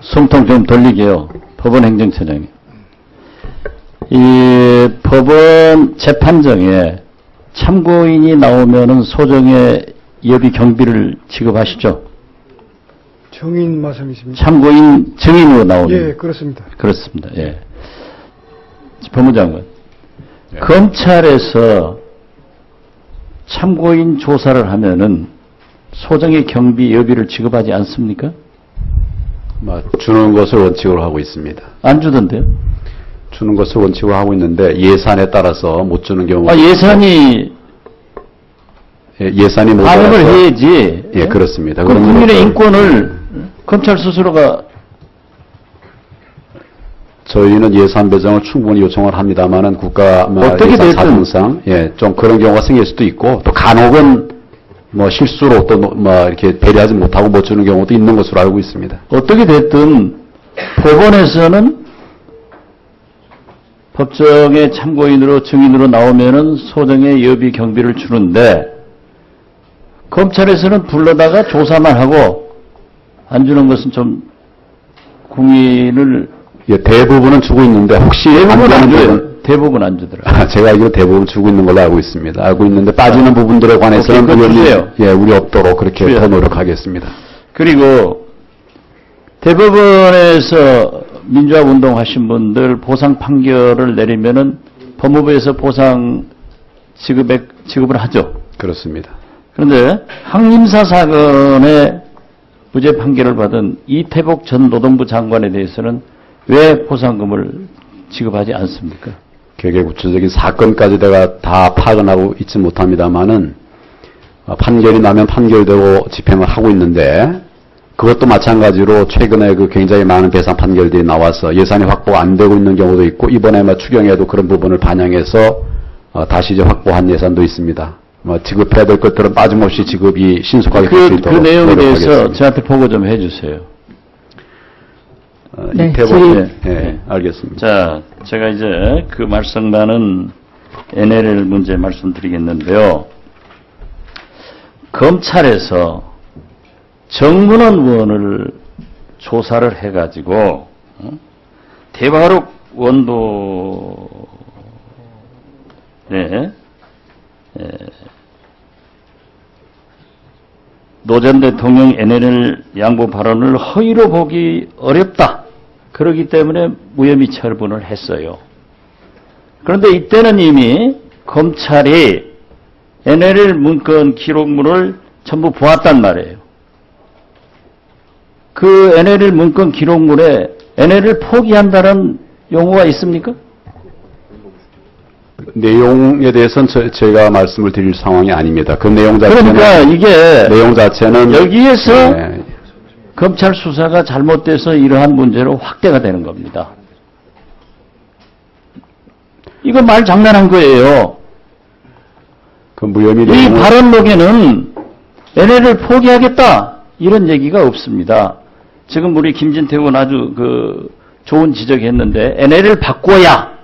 숨통 좀 돌리게요. 법원 행정처장이. 이 법원 재판정에 참고인이 나오면은 소정의 예비 경비를 지급하시죠? 정인 말씀이십니까? 참고인 증인으로 나오면. 예, 그렇습니다. 그렇습니다. 예. 법무장관. 예. 검찰에서 참고인 조사를 하면은 소정의 경비 여비를 지급하지 않습니까? 주는 것을 원칙으로 하고 있습니다. 안 주던데요? 주는 것을 원칙으로 하고 있는데 예산에 따라서 못 주는 경우가 예산이 예산이 반영을 모자라서 해야지. 예, 그렇습니다. 그럼 국민의 것을 인권을 검찰 스스로가 저희는 예산 배정을 충분히 요청을 합니다만은 국가 어떻게 예산 됐든 사정상 좀 그런 경우가 생길 수도 있고 또 간혹은 실수로 또 이렇게 배려하지 못하고 못 주는 경우도 있는 것으로 알고 있습니다. 어떻게 됐든 법원에서는 법정의 참고인으로 증인으로 나오면은 소정의 여비 경비를 주는데 검찰에서는 불러다가 조사만 하고 안 주는 것은 좀 국민을 대부분은 주고 있는데 혹시 대부분 안 줘요. 부분 대부분 안 주더라고요. 제가 알기로 대부분 주고 있는 걸로 알고 있습니다. 알고 있는데 빠지는 부분들에 관해서는 우리 없도록 그렇게 주세요. 더 노력하겠습니다. 그리고 대법원에서 민주화 운동하신 분들 보상 판결을 내리면은 법무부에서 보상 지급을 하죠. 그렇습니다. 그런데 항림사 사건의 무죄 판결을 받은 이태복 전 노동부 장관에 대해서는 왜 보상금을 지급하지 않습니까? 되게 구체적인 사건까지 내가 다 파악은 하고 있지 못합니다만은 판결이 나면 판결대로 집행을 하고 있는데 그것도 마찬가지로 최근에 굉장히 많은 배상 판결들이 나와서 예산이 확보가 안 되고 있는 경우도 있고 이번에 추경에도 그런 부분을 반영해서 다시 이제 확보한 예산도 있습니다. 지급해야 될 것들은 빠짐없이 지급이 신속하게 될 수 있도록 그 내용에 대해서 노력하겠습니다. 저한테 보고 좀 해주세요. 네, 알겠습니다. 자, 제가 이제 그 말씀나는 NLL 문제 말씀드리겠는데요. 검찰에서 정문원 의원을 조사를 해가지고 대화록 원도에 노 전 대통령 NLL 양보 발언을 허위로 보기 어렵다. 그렇기 때문에 무혐의 처분을 했어요. 그런데 이때는 이미 검찰이 NLL 문건 기록물을 전부 보았단 말이에요. 그 NLL 문건 기록물에 NLL 포기한다는 용어가 있습니까? 내용에 대해서는 제가 말씀을 드릴 상황이 아닙니다. 그 내용 자체는 그러니까 이게 내용 자체는 여기에서 검찰 수사가 잘못돼서 이러한 문제로 확대가 되는 겁니다. 이거 말 장난한 거예요. 그 무혐의 이 내용을 발언록에는 NLL을 포기하겠다 이런 얘기가 없습니다. 지금 우리 김진태 의원 아주 좋은 지적했는데 NLL을 바꿔야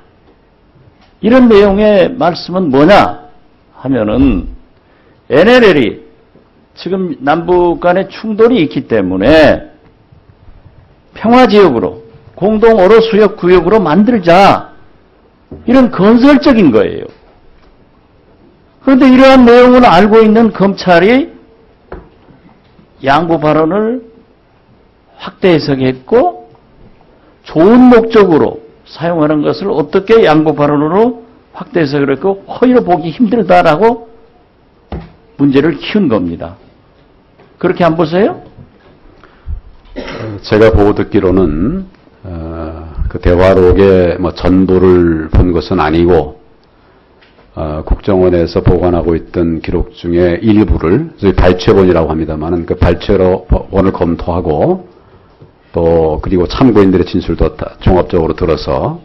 이런 내용의 말씀은 뭐냐 하면은 NLL이 지금 남북 간의 충돌이 있기 때문에 평화지역으로 공동 어로수역 구역으로 만들자 이런 건설적인 거예요. 그런데 이러한 내용을 알고 있는 검찰이 양보 발언을 확대 해석했고 좋은 목적으로 사용하는 것을 어떻게 양보 발언으로 확대 해석을 했고 허위로 보기 힘들다라고 문제를 키운 겁니다. 그렇게 안 보세요? 제가 보고 듣기로는 그 대화록의 전도를 본 것은 아니고 국정원에서 보관하고 있던 기록 중에 일부를 저희 발췌본이라고 합니다만은 그 발췌본을 검토하고 또 그리고 참고인들의 진술도 다 종합적으로 들어서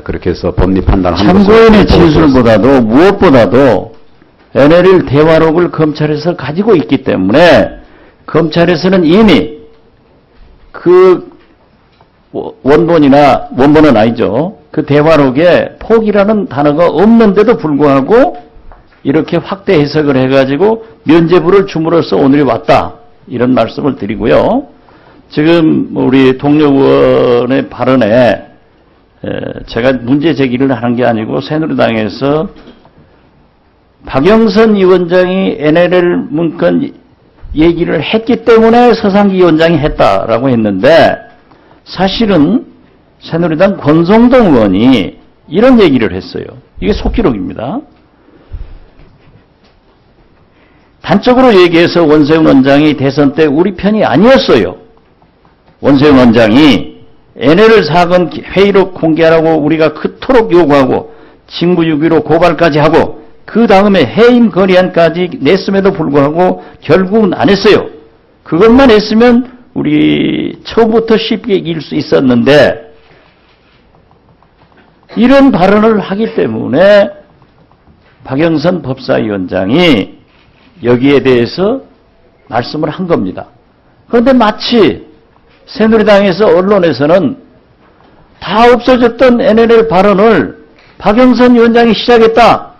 그렇게 해서 법리 판단을 한 것으로 참고인의 진술보다도 무엇보다도 NLL 대화록을 검찰에서 가지고 있기 때문에 검찰에서는 이미 그 원본은 아니죠. 그 대화록에 포기라는 단어가 없는데도 불구하고 이렇게 확대 해석을 해가지고 면죄부를 줌으로써 오늘이 왔다. 이런 말씀을 드리고요. 지금 우리 동료 의원의 발언에 제가 문제 제기를 하는 게 아니고 새누리당에서 박영선 위원장이 NLL 문건 얘기를 했기 때문에 서상기 위원장이 했다라고 했는데 사실은 새누리당 권성동 의원이 이런 얘기를 했어요. 이게 속기록입니다. 단적으로 얘기해서 원세훈 원장이 대선 때 우리 편이 아니었어요. 원세훈 원장이 NLL 사건 회의록 공개하라고 우리가 그토록 요구하고 직무유기로 고발까지 하고 그 다음에 해임 건의안까지 냈음에도 불구하고 결국은 안 했어요. 그것만 했으면 우리 처음부터 쉽게 이길 수 있었는데 이런 발언을 하기 때문에 박영선 법사위원장이 여기에 대해서 말씀을 한 겁니다. 그런데 마치 새누리당에서 언론에서는 다 없어졌던 NLL 발언을 박영선 위원장이 시작했다라고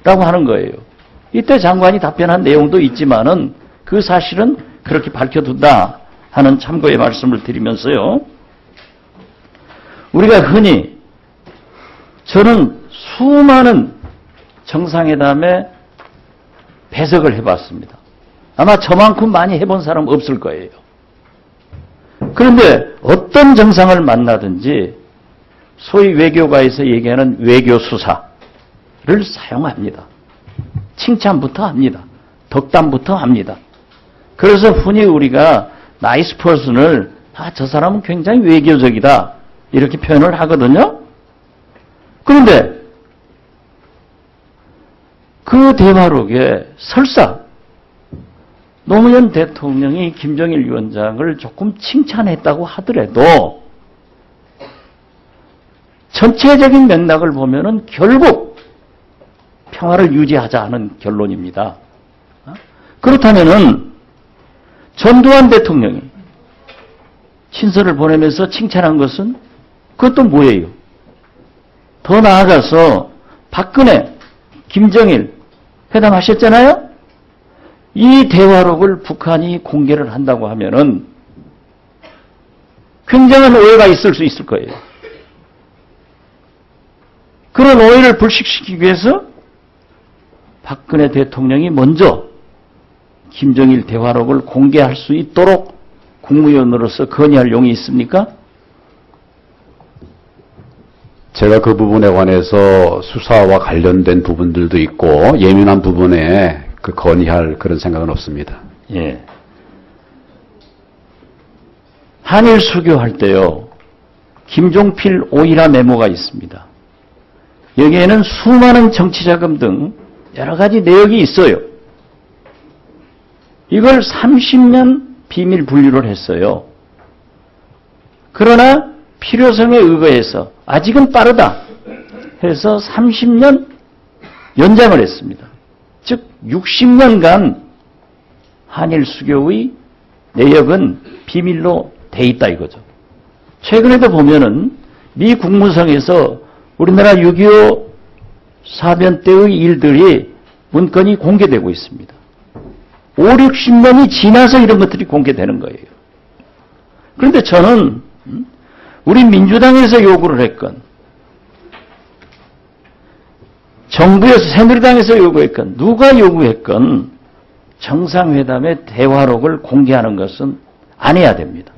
하는 거예요. 이때 장관이 답변한 내용도 있지만은 그 사실은 그렇게 밝혀둔다 하는 참고의 말씀을 드리면서요. 우리가 흔히 저는 수많은 정상회담에 배석을 해봤습니다. 아마 저만큼 많이 해본 사람 없을 거예요. 그런데 어떤 정상을 만나든지 소위 외교가에서 얘기하는 외교수사를 사용합니다. 칭찬부터 합니다. 덕담부터 합니다. 그래서 흔히 우리가 나이스 퍼슨을 저 사람은 굉장히 외교적이다 이렇게 표현을 하거든요. 그런데 그 대화록에 설사 노무현 대통령이 김정일 위원장을 조금 칭찬했다고 하더라도 전체적인 맥락을 보면은 결국 평화를 유지하자 하는 결론입니다. 그렇다면은 전두환 대통령이 친서를 보내면서 칭찬한 것은 그것도 뭐예요? 더 나아가서 박근혜, 김정일 회담하셨잖아요? 이 대화록을 북한이 공개를 한다고 하면은 굉장한 오해가 있을 수 있을 거예요. 그런 오해를 불식시키기 위해서 박근혜 대통령이 먼저 김정일 대화록을 공개할 수 있도록 국무위원으로서 건의할 용이 있습니까? 제가 그 부분에 관해서 수사와 관련된 부분들도 있고 예민한 부분에 그 건의할 그런 생각은 없습니다. 예. 한일 수교할 때요. 김종필 오일화 메모가 있습니다. 여기에는 수많은 정치자금 등 여러 가지 내역이 있어요. 이걸 30년 비밀 분류를 했어요. 그러나 필요성에 의거해서 아직은 빠르다 해서 30년 연장을 했습니다. 즉 60년간 한일 수교의 내역은 비밀로 돼 있다 이거죠. 최근에도 보면은 미 국무성에서 우리나라 6.25 사변 때의 일들이 문건이 공개되고 있습니다. 5, 60년이 지나서 이런 것들이 공개되는 거예요. 그런데 저는 우리 민주당에서 요구를 했건 정부에서 새누리당에서 요구했건 누가 요구했건 정상회담의 대화록을 공개하는 것은 안 해야 됩니다.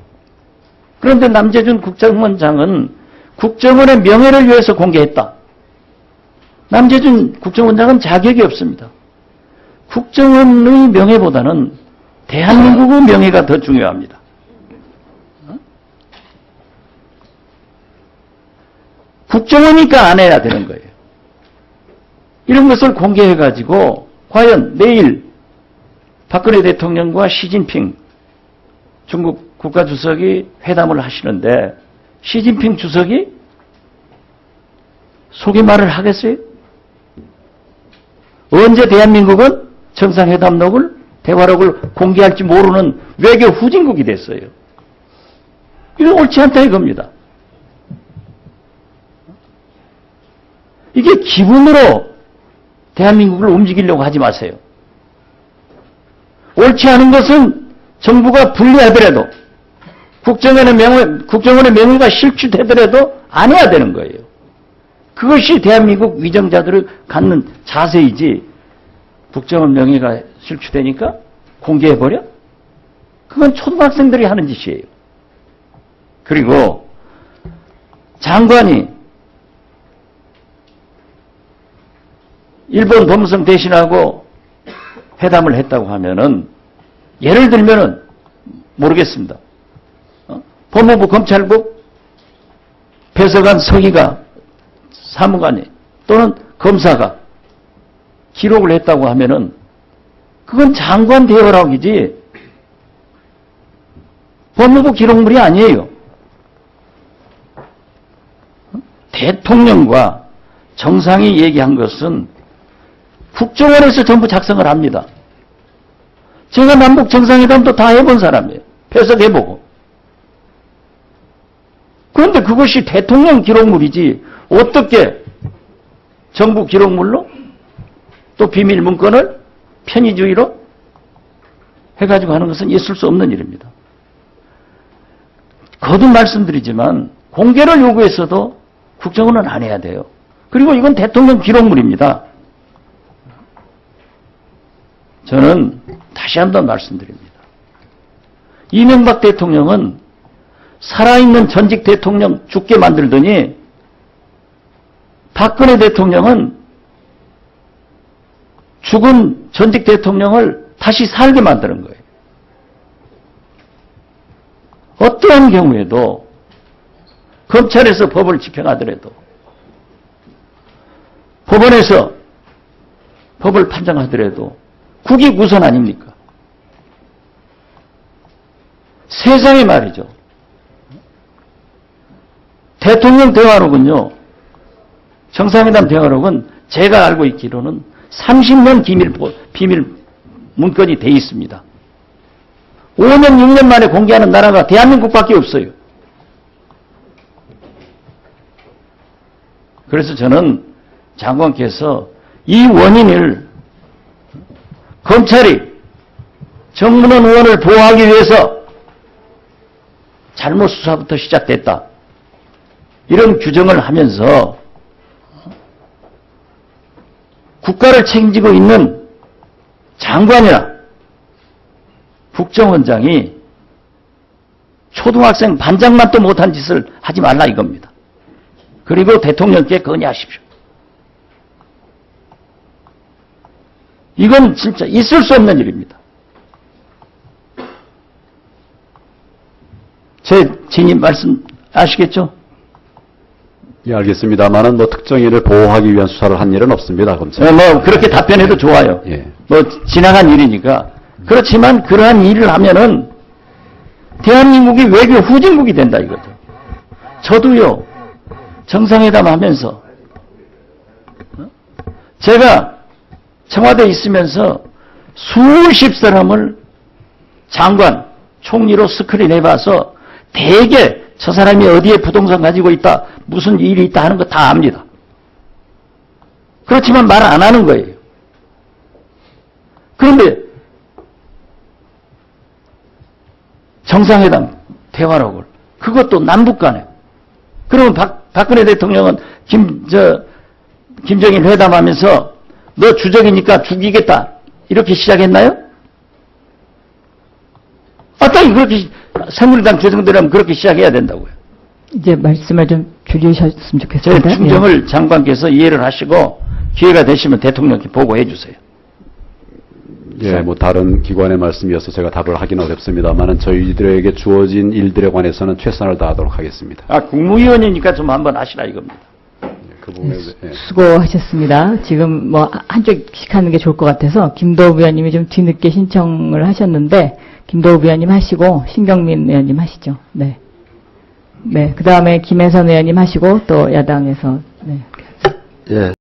그런데 남재준 국정원장은 국정원의 명예를 위해서 공개했다. 남재준 국정원장은 자격이 없습니다. 국정원의 명예보다는 대한민국의 명예가 더 중요합니다. 국정원이니까 안 해야 되는 거예요. 이런 것을 공개해가지고 과연 내일 박근혜 대통령과 시진핑 중국 국가주석이 회담을 하시는데 시진핑 주석이 속임말을 하겠어요? 언제 대한민국은 정상회담록을 대화록을 공개할지 모르는 외교 후진국이 됐어요. 이건 옳지 않다 이겁니다. 이게 기분으로 대한민국을 움직이려고 하지 마세요. 옳지 않은 것은 정부가 분리하더라도 국정원의 명의가 실추되더라도 안 해야 되는 거예요. 그것이 대한민국 위정자들을 갖는 자세이지, 국정원 명의가 실추되니까 공개해버려? 그건 초등학생들이 하는 짓이에요. 그리고 장관이 일본 법무성 대신하고 회담을 했다고 하면은, 예를 들면은 모르겠습니다. 법무부 검찰부 배석한 서기가, 사무관이 또는 검사가 기록을 했다고 하면은 그건 장관 대화라고이지 법무부 기록물이 아니에요. 대통령과 정상이 얘기한 것은 국정원에서 전부 작성을 합니다. 제가 남북 정상회담도 다 해본 사람이에요. 배석해보고. 그런데 그것이 대통령 기록물이지 어떻게 정부 기록물로 또 비밀 문건을 편의주의로 해가지고 하는 것은 있을 수 없는 일입니다. 거듭 말씀드리지만 공개를 요구했어도 국정원은 안 해야 돼요. 그리고 이건 대통령 기록물입니다. 저는 다시 한번 말씀드립니다. 이명박 대통령은 살아있는 전직 대통령 죽게 만들더니 박근혜 대통령은 죽은 전직 대통령을 다시 살게 만드는 거예요. 어떠한 경우에도 검찰에서 법을 집행하더라도 법원에서 법을 판정하더라도 국익 우선 아닙니까? 세상에 말이죠. 대통령 대화록은요, 정상회담 대화록은 제가 알고 있기로는 30년 비밀 문건이 돼 있습니다. 5년, 6년 만에 공개하는 나라가 대한민국밖에 없어요. 그래서 저는 장관께서 이 원인을 검찰이 정문원 의원을 보호하기 위해서 잘못 수사부터 시작됐다, 이런 규정을 하면서 국가를 책임지고 있는 장관이나 국정원장이 초등학생 반장만 또 못한 짓을 하지 말라 이겁니다. 그리고 대통령께 건의하십시오. 이건 진짜 있을 수 없는 일입니다. 제 진입 말씀 아시겠죠? 예, 알겠습니다만은 뭐 특정인을 보호하기 위한 수사를 한 일은 없습니다, 검찰. 뭐 그렇게 답변해도 좋아요. 예. 뭐 지나간 일이니까. 그렇지만 그러한 일을 하면은 대한민국이 외교 후진국이 된다 이거죠. 저도요, 정상회담 하면서 제가 청와대에 있으면서 수십 사람을 장관, 총리로 스크린 해봐서 대개 저 사람이 어디에 부동산 가지고 있다, 무슨 일이 있다 하는 거 다 압니다. 그렇지만 말 안 하는 거예요. 그런데 정상회담 대화록을, 그것도 남북 간에, 그러면 박근혜 대통령은 김정일 회담하면서 너 주적이니까 죽이겠다 이렇게 시작했나요? 어떻게 그렇게 새누리당 조정들이라면 그렇게 시작해야 된다고요. 이제 말씀을 좀 줄이셨으면 제 좋겠습니다. 충정을 장관께서 이해를 하시고 기회가 되시면 대통령께 보고해 주세요. 예, 뭐 다른 기관의 말씀이어서 제가 답을 하기는 어렵습니다만은 저희들에게 주어진 일들에 관해서는 최선을 다하도록 하겠습니다. 국무위원이니까 좀 한번 하시라 이겁니다. 그 부분에 수고하셨습니다. 지금 뭐 한쪽씩 하는 게 좋을 것 같아서 김도우 의원님이 좀 뒤늦게 신청을 하셨는데 김도우 의원님 하시고 신경민 의원님 하시죠. 네. 네. 그 다음에 김혜선 의원님 하시고 또 야당에서 네. 예.